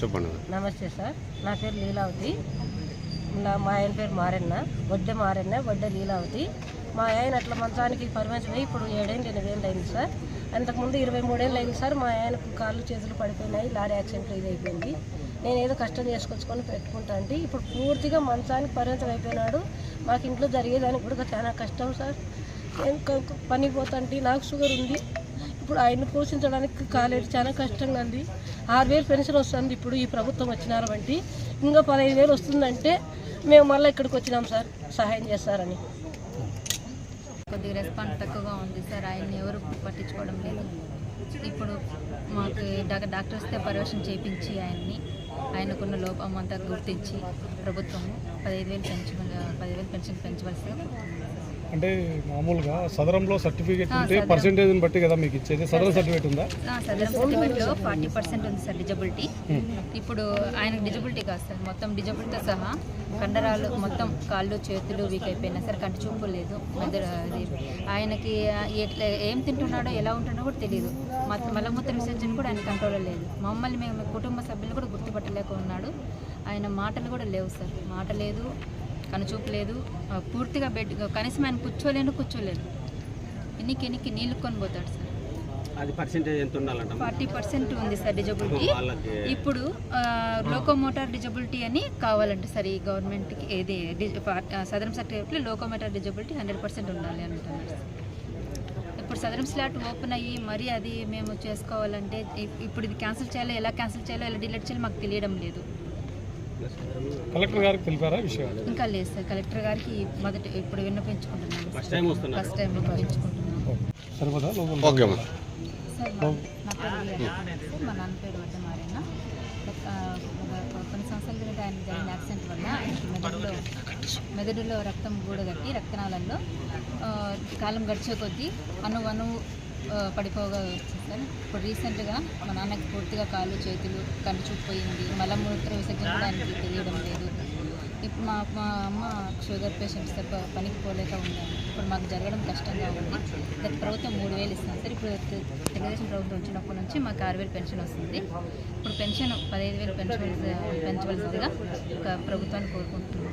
చెప్పండి. నమస్తే సార్, నా పేరు లీలావతి. మా ఆయన పేరు మారెన్న, వడ్డే లీలావతి. మా ఆయన అట్లా మంచానికి పరిమితమై ఇప్పుడు 7-8 ఏళ్ళు అయింది సార్. అంతకుముందు 23 ఏళ్ళు అయింది సార్. మా ఆయనకు కాళ్ళు చేతులు పడిపోయినాయి, లారీ యాక్సిడెంట్లో ఇది అయిపోయింది. నేను ఏదో కష్టం చేసుకొచ్చుకొని పెట్టుకుంటా అంటే ఇప్పుడు పూర్తిగా మంచానికి పరిమితం అయిపోయినాడు. మాకు ఇంట్లో జరిగేదానికి కూడా చాలా కష్టం సార్. నేను పనికి పోతాంటే నాకు షుగర్ ఉంది. ఇప్పుడు ఆయన్ని పోషించడానికి కాలేదు, చాలా కష్టంగా ఉంది. 6,000 పెన్షన్ వస్తుంది ఇప్పుడు ఈ ప్రభుత్వం వచ్చినారు వంటి. ఇంకా 15,000 వస్తుందంటే మేము మళ్ళీ ఇక్కడికి వచ్చినాం సార్, సహాయం చేస్తారని. కొద్దిగా రెస్పాన్స్ తక్కువగా ఉంది సార్. ఆయన్ని ఎవరు పట్టించుకోవడం లేదు. ఇప్పుడు మాకు డాక్టర్స్తో పర్యవేక్షణ చేయించి ఆయనకున్న లోపం అంతా గుర్తించి ప్రభుత్వము 15,000 పెన్షన్ పెంచవలసిగా. అంటే మామూలుగా సదరంలో సర్టిఫికేట్ ఉంటే పర్సెంటేజ్ని బట్టి కదా మీకు ఇచ్చేది. సదరం సర్టిఫికేట్ ఉందా? సదరం సర్టిఫికేట్లో 40% ఉంది సార్ డిజబిలిటీ. ఇప్పుడు ఆయనకు డిజబిలిటీ కాదు సార్, మొత్తం డిజబిలిటీతో సహా కండరాలు మొత్తం కాళ్ళు చేతులు వీక్ అయిపోయినా సార్. కంటి చూపు లేదు. ఆయనకి ఏం తింటున్నాడో ఎలా ఉంటున్నాడో కూడా తెలియదు. మలమూత్ర విసర్జన కూడా ఆయన కంట్రోల్లో లేదు. మమ్మల్ని మేము కుటుంబ సభ్యులు కూడా గుర్తుపట్టలేక ఉన్నాడు. ఆయన మాటలు కూడా లేవు సార్, మాట లేదు, కనుచూపు లేదు. పూర్తిగా బెడ్ కనీసం ఆయన కూర్చోలేదు. ఎన్నికి నీళ్ళు కొని పోతాడు సార్. అది పర్సెంటేజ్ ఎంత ఉండాలంట? 40% ఉంది సార్ డిజబిలిటీ. ఇప్పుడు లోకోమోటార్ డిజబిలిటీ అని కావాలంటే సార్ ఈ గవర్నమెంట్కి ఏది సదరం సర్టిఫికేట్లో లోకోమోటార్ డిజబిలిటీ 100% ఉండాలి అంటున్నారు సార్. ఇప్పుడు సదరం స్లాట్ ఓపెన్ అయ్యి మరి అది మేము చేసుకోవాలంటే ఇప్పుడు ఇది క్యాన్సిల్ చేయాలో, ఎలా క్యాన్సిల్ చేయాలో, ఎలా డిలీట్ చేయాలో మాకు తెలియడం లేదు. కలెక్టర్ గారికి తెలిపారా విషయం? ఇంకా లేదు సార్. కలెక్టర్ గారికి ఇప్పుడు విన్నపించుకుంటున్నాను. ఫస్ట్ టైం విన్నపించుకుంటున్నాను. సరిపోదా? సార్ నా పేరు సార్, మా నాన్న పేరు వడ్డే మారెన్న. కొన్ని సంవత్సరాల క్రితం ఆయన జరిగిన యాక్సిడెంట్ వల్ల ఆయనకి మెదడులో రక్తం గూడగట్టి రక్తనాళాల్లో కాలం గడిచే కొద్దీ అణువు పడిపోగా వచ్చింది సార్. ఇప్పుడు రీసెంట్గా మా నాన్నకి పూర్తిగా కాళ్ళు చేతులు కంటి చూపుపోయింది. మలమూత్ర విసర్జన కూడా ఆయనకి తెలియడం లేదు. ఇప్పుడు మా అమ్మ షుగర్ పేషెంట్ సార్, పనికి పోలేక ఉందండి. ఇప్పుడు మాకు జరగడం కష్టంగా ఉంది. గత ప్రభుత్వం 3,000 ఇస్తున్నాం సార్. ఇప్పుడు తెలుగుదేశం ప్రభుత్వం వచ్చినప్పటి నుంచి మాకు 6,000 పెన్షన్ వస్తుంది. ఇప్పుడు పెన్షన్ 15,000 పెంచవలసిందిగా ప్రభుత్వాన్ని కోరుకుంటున్నాం.